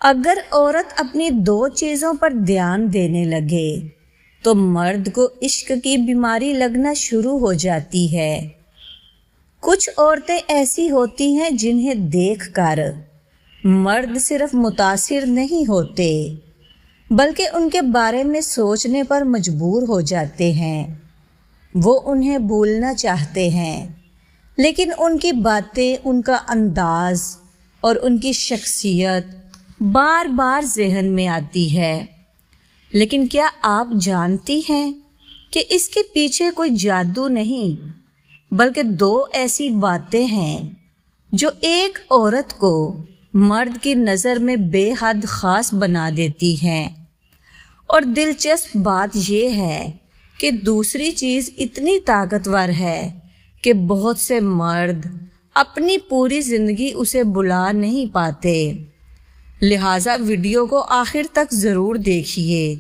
اگر عورت اپنی دو چیزوں پر دھیان دینے لگے تو مرد کو عشق کی بیماری لگنا شروع ہو جاتی ہے۔ کچھ عورتیں ایسی ہوتی ہیں جنہیں دیکھ کر مرد صرف متاثر نہیں ہوتے بلکہ ان کے بارے میں سوچنے پر مجبور ہو جاتے ہیں۔ وہ انہیں بھولنا چاہتے ہیں لیکن ان کی باتیں، ان کا انداز اور ان کی شخصیت بار بار ذہن میں آتی ہے۔ لیکن کیا آپ جانتی ہیں کہ اس کے پیچھے کوئی جادو نہیں بلکہ دو ایسی باتیں ہیں جو ایک عورت کو مرد کی نظر میں بے حد خاص بنا دیتی ہیں۔ اور دلچسپ بات یہ ہے کہ دوسری چیز اتنی طاقتور ہے کہ بہت سے مرد اپنی پوری زندگی اسے بلا نہیں پاتے۔ لہٰذا ویڈیو کو آخر تک ضرور دیکھیے۔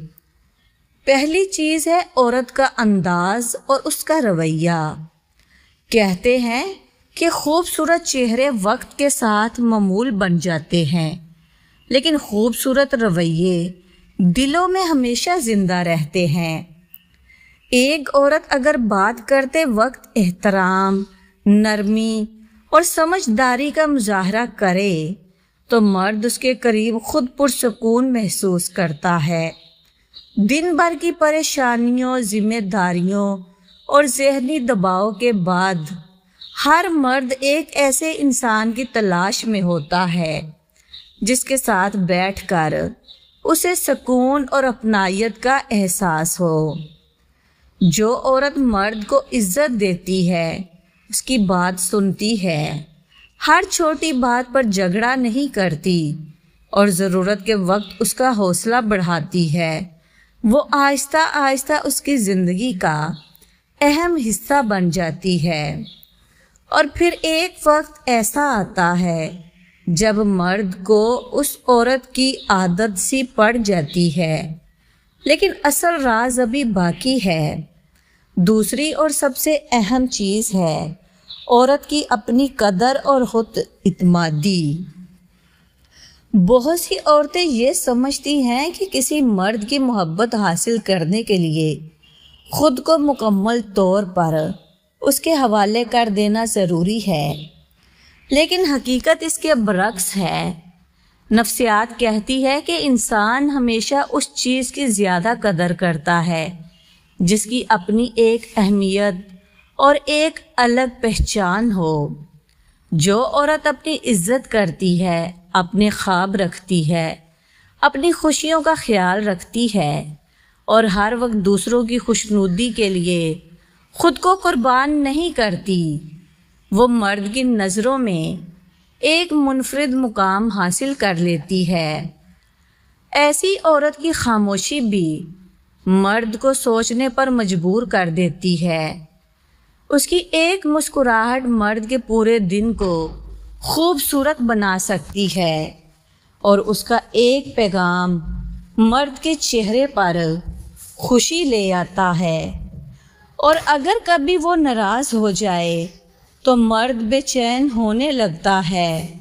پہلی چیز ہے عورت کا انداز اور اس کا رویہ۔ کہتے ہیں کہ خوبصورت چہرے وقت کے ساتھ معمول بن جاتے ہیں لیکن خوبصورت رویے دلوں میں ہمیشہ زندہ رہتے ہیں۔ ایک عورت اگر بات کرتے وقت احترام، نرمی اور سمجھداری کا مظاہرہ کرے تو مرد اس کے قریب خود پرسکون محسوس کرتا ہے۔ دن بھر کی پریشانیوں، ذمہ داریوں اور ذہنی دباؤ کے بعد ہر مرد ایک ایسے انسان کی تلاش میں ہوتا ہے جس کے ساتھ بیٹھ کر اسے سکون اور اپنائیت کا احساس ہو۔ جو عورت مرد کو عزت دیتی ہے، اس کی بات سنتی ہے، ہر چھوٹی بات پر جھگڑا نہیں کرتی اور ضرورت کے وقت اس کا حوصلہ بڑھاتی ہے، وہ آہستہ آہستہ اس کی زندگی کا اہم حصہ بن جاتی ہے۔ اور پھر ایک وقت ایسا آتا ہے جب مرد کو اس عورت کی عادت سی پڑ جاتی ہے، لیکن اصل راز ابھی باقی ہے۔ دوسری اور سب سے اہم چیز ہے عورت کی اپنی قدر اور خود اعتمادی۔ بہت سی عورتیں یہ سمجھتی ہیں کہ کسی مرد کی محبت حاصل کرنے کے لیے خود کو مکمل طور پر اس کے حوالے کر دینا ضروری ہے، لیکن حقیقت اس کے برعکس ہے۔ نفسیات کہتی ہے کہ انسان ہمیشہ اس چیز کی زیادہ قدر کرتا ہے جس کی اپنی ایک اہمیت اور ایک الگ پہچان ہو۔ جو عورت اپنی عزت کرتی ہے، اپنے خواب رکھتی ہے، اپنی خوشیوں کا خیال رکھتی ہے اور ہر وقت دوسروں کی خوشنودی کے لیے خود کو قربان نہیں کرتی، وہ مرد کی نظروں میں ایک منفرد مقام حاصل کر لیتی ہے۔ ایسی عورت کی خاموشی بھی مرد کو سوچنے پر مجبور کر دیتی ہے۔ اس کی ایک مسکراہٹ مرد کے پورے دن کو خوبصورت بنا سکتی ہے اور اس کا ایک پیغام مرد کے چہرے پر خوشی لے آتا ہے۔ اور اگر کبھی وہ ناراض ہو جائے تو مرد بے چین ہونے لگتا ہے۔